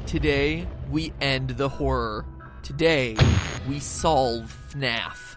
Today, we end the horror. Today, we solve FNAF.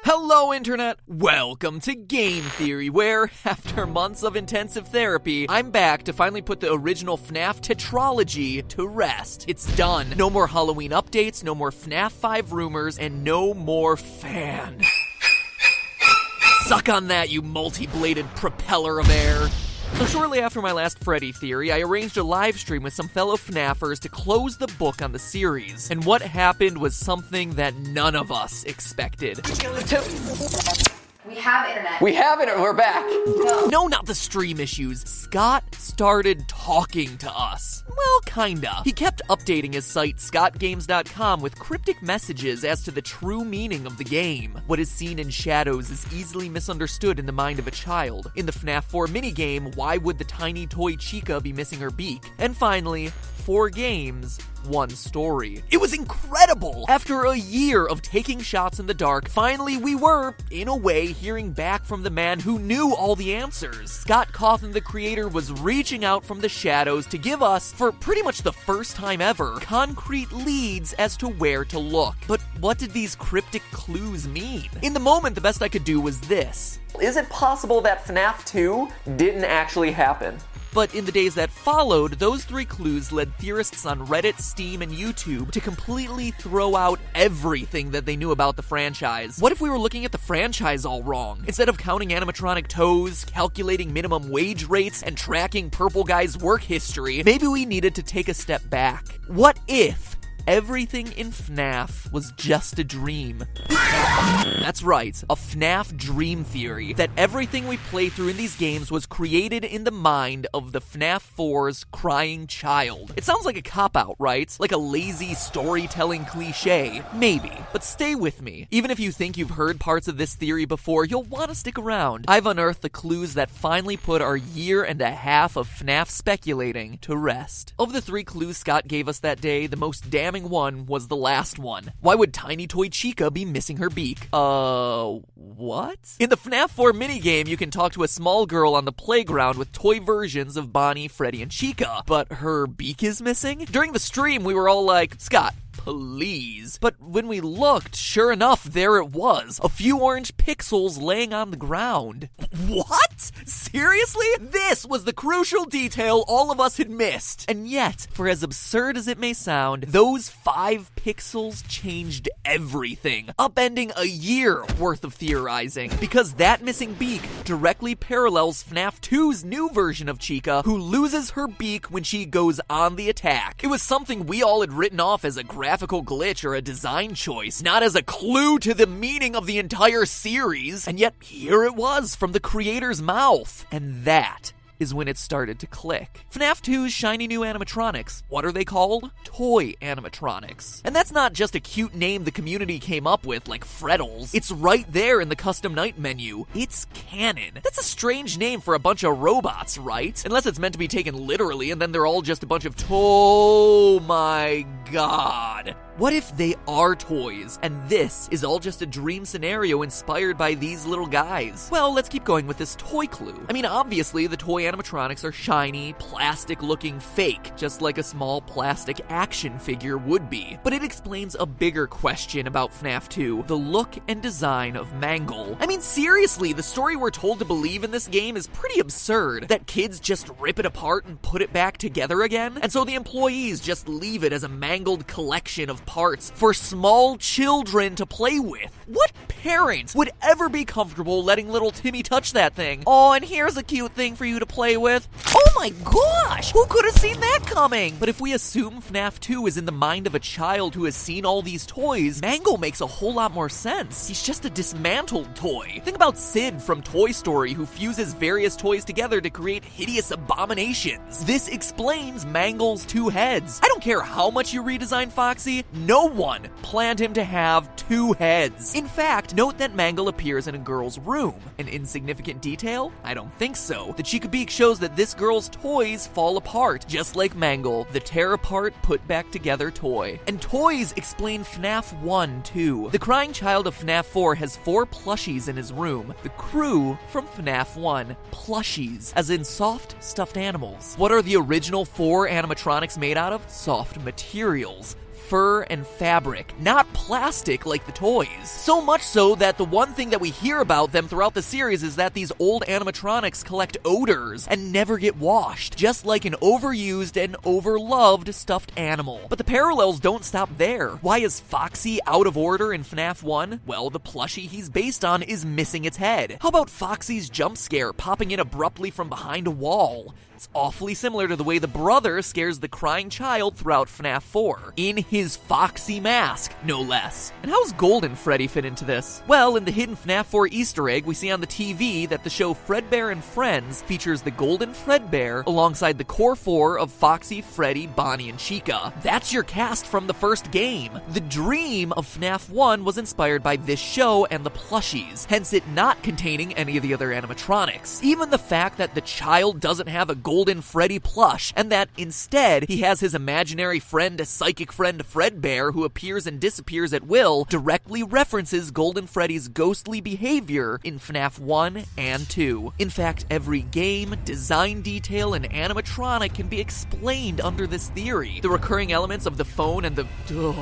Hello, Internet! Welcome to Game Theory, where, after months of intensive therapy, I'm back to finally put the original FNAF tetralogy to rest. It's done. No more Halloween updates, no more FNAF 5 rumors, and no more fan. Suck on that, you multi-bladed propeller of air. So shortly after my last Freddy theory, I arranged a live stream with some fellow FNAFers to close the book on the series. And what happened was something that none of us expected. We have internet. We have internet. We're back. No, not the stream issues. Scott started talking to us. Well, kinda. He kept updating his site, scottgames.com, with cryptic messages as to the true meaning of the game. What is seen in shadows is easily misunderstood in the mind of a child. In the FNAF 4 minigame, why would the tiny toy Chica be missing her beak? And finally, 4 games, 1 story. It was incredible! After a year of taking shots in the dark, finally we were, in a way, hearing back from the man who knew all the answers. Scott Cawthon, the creator, was reaching out from the shadows to give us, for pretty much the first time ever, concrete leads as to where to look. But what did these cryptic clues mean? In the moment, the best I could do was this. Is it possible that FNAF 2 didn't actually happen? But in the days that followed, those 3 clues led theorists on Reddit, Steam, and YouTube to completely throw out everything that they knew about the franchise. What if we were looking at the franchise all wrong? Instead of counting animatronic toes, calculating minimum wage rates, and tracking Purple Guy's work history, maybe we needed to take a step back. What if everything in FNAF was just a dream? That's right, a FNAF dream theory, that everything we play through in these games was created in the mind of the FNAF 4's crying child. It sounds like a cop-out, right? Like a lazy storytelling cliche. Maybe, but stay with me. Even if you think you've heard parts of this theory before, you'll want to stick around. I've unearthed the clues that finally put our year and a half of FNAF speculating to rest. Of the 3 clues Scott gave us that day, the most damning one was the last one. Why would tiny toy Chica be missing her beak? What? In the FNAF 4 minigame, you can talk to a small girl on the playground with toy versions of Bonnie, Freddy, and Chica, but her beak is missing? During the stream, we were all like, Scott, please. But when we looked, sure enough, there it was. A few orange pixels laying on the ground. What? Seriously? This was the crucial detail all of us had missed. And yet, for as absurd as it may sound, those 5 pixels changed everything, upending a year worth of theorizing. Because that missing beak directly parallels FNAF 2's new version of Chica, who loses her beak when she goes on the attack. It was something we all had written off as a graphical glitch or a design choice, not as a clue to the meaning of the entire series. And yet, here it was from the creator's mouth. And that is when it started to click. FNAF 2's shiny new animatronics. What are they called? Toy animatronics. And that's not just a cute name the community came up with, like Freddles. It's right there in the custom night menu. It's canon. That's a strange name for a bunch of robots, right? Unless it's meant to be taken literally, and then they're all just a bunch of oh my god. What if they are toys, and this is all just a dream scenario inspired by these little guys? Well, let's keep going with this toy clue. I mean, obviously, the toy animatronics are shiny, plastic-looking fake, just like a small plastic action figure would be. But it explains a bigger question about FNAF 2, the look and design of Mangle. I mean, seriously, the story we're told to believe in this game is pretty absurd, that kids just rip it apart and put it back together again, and so the employees just leave it as a mangled collection of parts for small children to play with. What parent would ever be comfortable letting little Timmy touch that thing? Oh, and here's a cute thing for you to play with. Oh my gosh! Who could have seen that coming? But if we assume FNAF 2 is in the mind of a child who has seen all these toys, Mangle makes a whole lot more sense. He's just a dismantled toy. Think about Sid from Toy Story, who fuses various toys together to create hideous abominations. This explains Mangle's 2 heads. I don't care how much you redesign Foxy, no one planned him to have 2 heads. In fact, note that Mangle appears in a girl's room. An insignificant detail? I don't think so. The Chica-Beak shows that this girl's toys fall apart, just like Mangle, the tear-apart, put-back-together toy. And toys explain FNAF 1, too. The crying child of FNAF 4 has 4 plushies in his room. The crew from FNAF 1, plushies, as in soft, stuffed animals. What are the original 4 animatronics made out of? Soft materials. Fur and fabric, not plastic like the toys. So much so that the one thing that we hear about them throughout the series is that these old animatronics collect odors and never get washed, just like an overused and overloved stuffed animal. But the parallels don't stop there. Why is Foxy out of order in FNAF 1? Well, the plushie he's based on is missing its head. How about Foxy's jump scare popping in abruptly from behind a wall? It's awfully similar to the way the brother scares the crying child throughout FNAF 4, in his Foxy mask, no less. And how's Golden Freddy fit into this? Well, in the hidden FNAF 4 Easter egg, we see on the TV that the show Fredbear and Friends features the Golden Fredbear alongside the core 4 of Foxy, Freddy, Bonnie, and Chica. That's your cast from the first game. The dream of FNAF 1 was inspired by this show and the plushies, hence it not containing any of the other animatronics. Even the fact that the child doesn't have a Golden Freddy plush, and that instead he has his imaginary friend, psychic friend Fredbear, who appears and disappears at will, directly references Golden Freddy's ghostly behavior in FNAF 1 and 2. In fact, every game, design detail, and animatronic can be explained under this theory. The recurring elements of the phone and the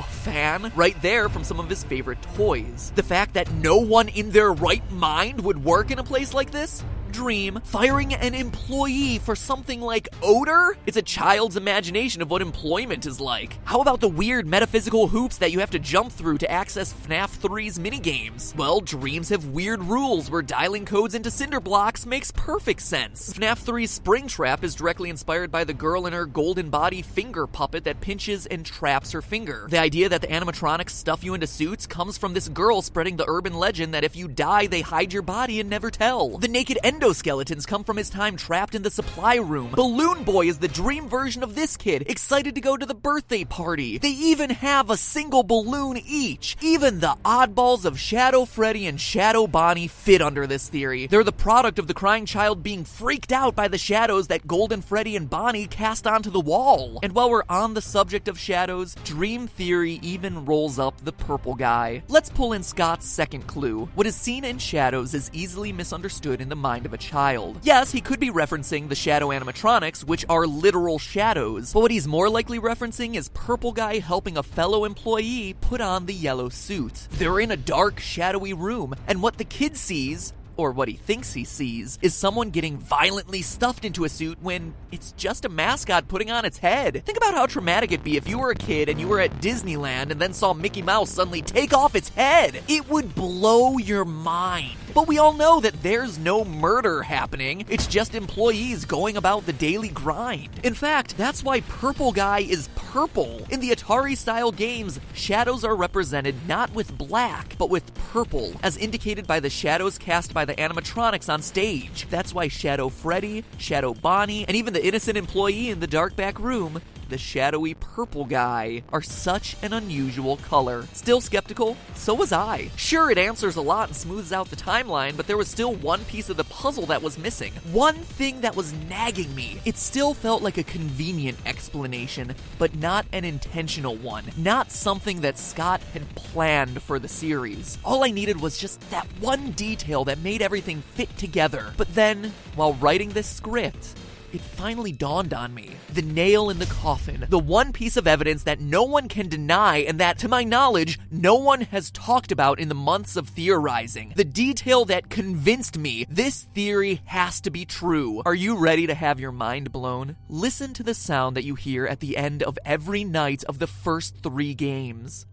fan, right there from some of his favorite toys. The fact that no one in their right mind would work in a place like this? Dream. Firing an employee for something like odor? It's a child's imagination of what employment is like. How about the weird metaphysical hoops that you have to jump through to access FNAF 3's minigames? Well, dreams have weird rules where dialing codes into cinder blocks makes perfect sense. FNAF 3's Springtrap is directly inspired by the girl in her golden body finger puppet that pinches and traps her finger. The idea that the animatronics stuff you into suits comes from this girl spreading the urban legend that if you die, they hide your body and never tell. The naked endoskeletons come from his time trapped in the supply room. Balloon Boy is the dream version of this kid, excited to go to the birthday party. They even have a single balloon each. Even the oddballs of Shadow Freddy and Shadow Bonnie fit under this theory. They're the product of the crying child being freaked out by the shadows that Golden Freddy and Bonnie cast onto the wall. And while we're on the subject of shadows, Dream Theory even rolls up the purple guy. Let's pull in Scott's second clue. What is seen in shadows is easily misunderstood in the mind of a child. Yes, he could be referencing the shadow animatronics, which are literal shadows, but what he's more likely referencing is Purple Guy helping a fellow employee put on the yellow suit. They're in a dark, shadowy room, and what the kid sees, or what he thinks he sees, is someone getting violently stuffed into a suit when it's just a mascot putting on its head. Think about how traumatic it'd be if you were a kid and you were at Disneyland and then saw Mickey Mouse suddenly take off its head. It would blow your mind. But we all know that there's no murder happening. It's just employees going about the daily grind. In fact, that's why Purple Guy is purple. In the Atari-style games, shadows are represented not with black, but with purple, as indicated by the shadows cast by the animatronics on stage. That's why Shadow Freddy, Shadow Bonnie, and even the innocent employee in the dark back room, the shadowy purple guy, are such an unusual color. Still skeptical? So was I. Sure, it answers a lot and smooths out the timeline, but there was still one piece of the puzzle that was missing. One thing that was nagging me. It still felt like a convenient explanation, but not an intentional one. Not something that Scott had planned for the series. All I needed was just that one detail that made everything fit together. But then, while writing this script, it finally dawned on me. The nail in the coffin. The one piece of evidence that no one can deny and that, to my knowledge, no one has talked about in the months of theorizing. The detail that convinced me this theory has to be true. Are you ready to have your mind blown? Listen to the sound that you hear at the end of every night of the first 3 games.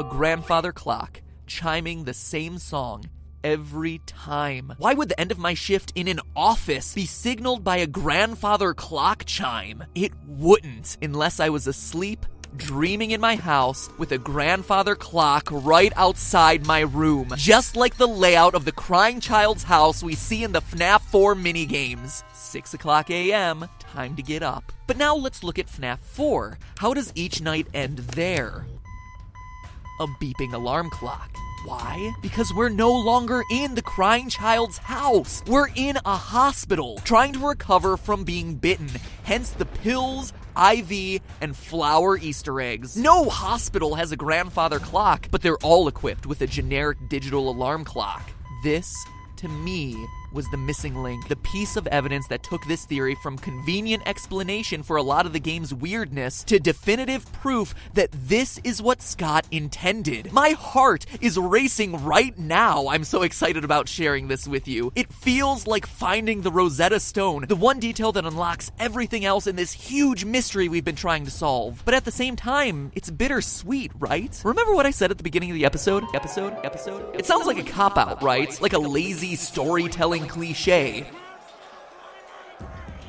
A grandfather clock, chiming the same song every time. Why would the end of my shift in an office be signaled by a grandfather clock chime? It wouldn't, unless I was asleep dreaming in my house with a grandfather clock right outside my room, just like the layout of the crying child's house we see in the FNAF 4 minigames. 6 o'clock a.m., time to get up. But now let's look at FNAF 4. How does each night end there? A beeping alarm clock. Why? Because we're no longer in the crying child's house. We're in a hospital, trying to recover from being bitten. Hence the pills, IV, and flower Easter eggs. No hospital has a grandfather clock, but they're all equipped with a generic digital alarm clock. This, to me, was the missing link, the piece of evidence that took this theory from convenient explanation for a lot of the game's weirdness to definitive proof that this is what Scott intended. My heart is racing right now. I'm so excited about sharing this with you. It feels like finding the Rosetta Stone, the one detail that unlocks everything else in this huge mystery we've been trying to solve. But at the same time, it's bittersweet, right? Remember what I said at the beginning of the episode? It sounds like a cop-out, right? Like a lazy storytelling cliche.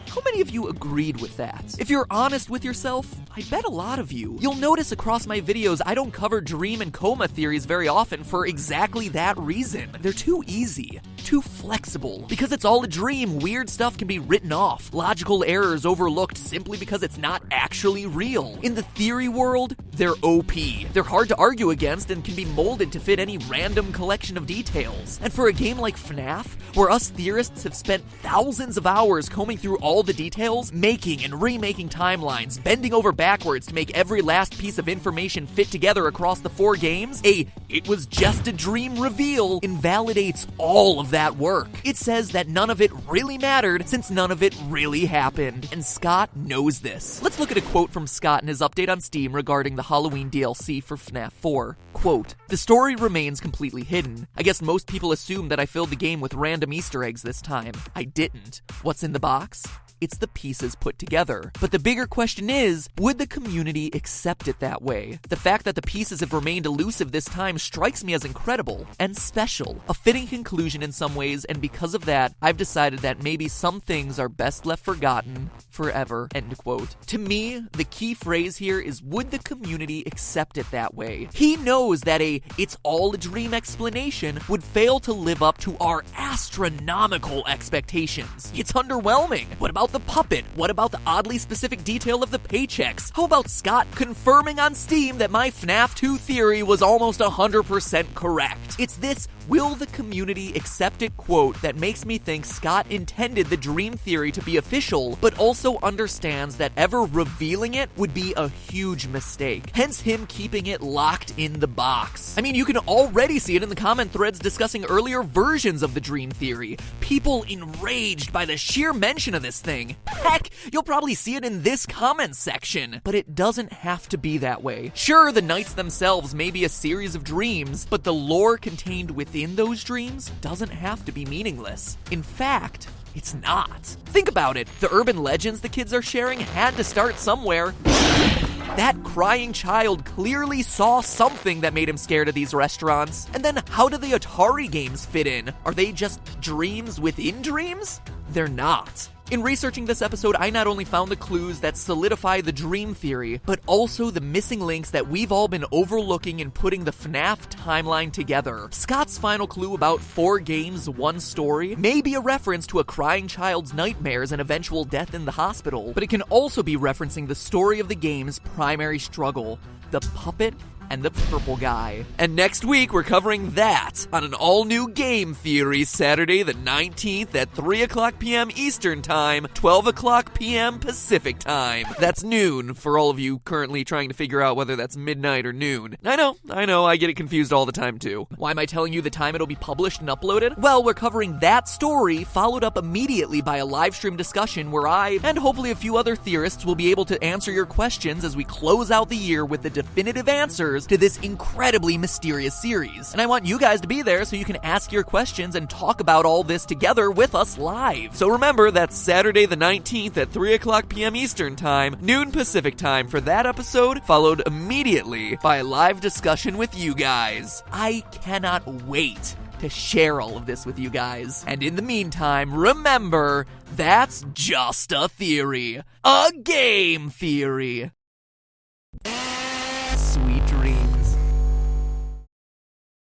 How many of you agreed with that? If you're honest with yourself, I bet a lot of you. You'll notice across my videos I don't cover dream and coma theories very often for exactly that reason. They're too easy, too flexible. Because it's all a dream, weird stuff can be written off, logical errors overlooked simply because it's not actually real. In the theory world, they're OP. They're hard to argue against and can be molded to fit any random collection of details. And for a game like FNAF, where us theorists have spent thousands of hours combing through all the details, making and remaking timelines, bending over backwards to make every last piece of information fit together across the 4 games, it was just a dream reveal invalidates all of that work. It says that none of it really mattered since none of it really happened, and Scott knows this. Let's look at a quote from Scott in his update on Steam regarding the Halloween DLC for FNAF 4. Quote, "The story remains completely hidden. I guess most people assume that I filled the game with random Easter eggs this time. I didn't. What's in the box? It's the pieces put together. But the bigger question is, would the community accept it that way? The fact that the pieces have remained elusive this time strikes me as incredible and special. A fitting conclusion in some ways, and because of that, I've decided that maybe some things are best left forgotten forever." End quote. To me, the key phrase here is, would the community accept it that way? He knows that it's all a dream explanation would fail to live up to our astronomical expectations. It's underwhelming. What about the puppet? What about the oddly specific detail of the paychecks? How about Scott confirming on Steam that my FNAF 2 theory was almost 100% correct? It's this "will the community accept it" quote that makes me think Scott intended the dream theory to be official, but also understands that ever revealing it would be a huge mistake. Hence him keeping it locked in the box. I mean, you can already see it in the comment threads discussing earlier versions of the dream theory. People enraged by the sheer mention of this thing. Heck, you'll probably see it in this comment section. But it doesn't have to be that way. Sure, the nights themselves may be a series of dreams, but the lore contained within those dreams doesn't have to be meaningless. In fact, it's not. Think about it. The urban legends the kids are sharing had to start somewhere. That crying child clearly saw something that made him scared of these restaurants. And then how do the Atari games fit in? Are they just dreams within dreams? They're not. In researching this episode, I not only found the clues that solidify the dream theory, but also the missing links that we've all been overlooking in putting the FNAF timeline together. Scott's final clue about 4 games, 1 story may be a reference to a crying child's nightmares and eventual death in the hospital, but it can also be referencing the story of the game's primary struggle, the puppet and the purple guy. And next week, we're covering that on an all-new game theory Saturday the 19th at 3 o'clock p.m. Eastern Time, 12 o'clock p.m. Pacific Time. That's noon for all of you currently trying to figure out whether that's midnight or noon. I know, I get it confused all the time too. Why am I telling you the time it'll be published and uploaded? Well, we're covering that story, followed up immediately by a live stream discussion where I, and hopefully a few other theorists, will be able to answer your questions as we close out the year with the definitive answers to this incredibly mysterious series. And I want you guys to be there so you can ask your questions and talk about all this together with us live. So remember, that's Saturday the 19th at 3 o'clock p.m. Eastern Time, noon Pacific Time for that episode, followed immediately by a live discussion with you guys. I cannot wait to share all of this with you guys. And in the meantime, remember, that's just a theory. A game theory.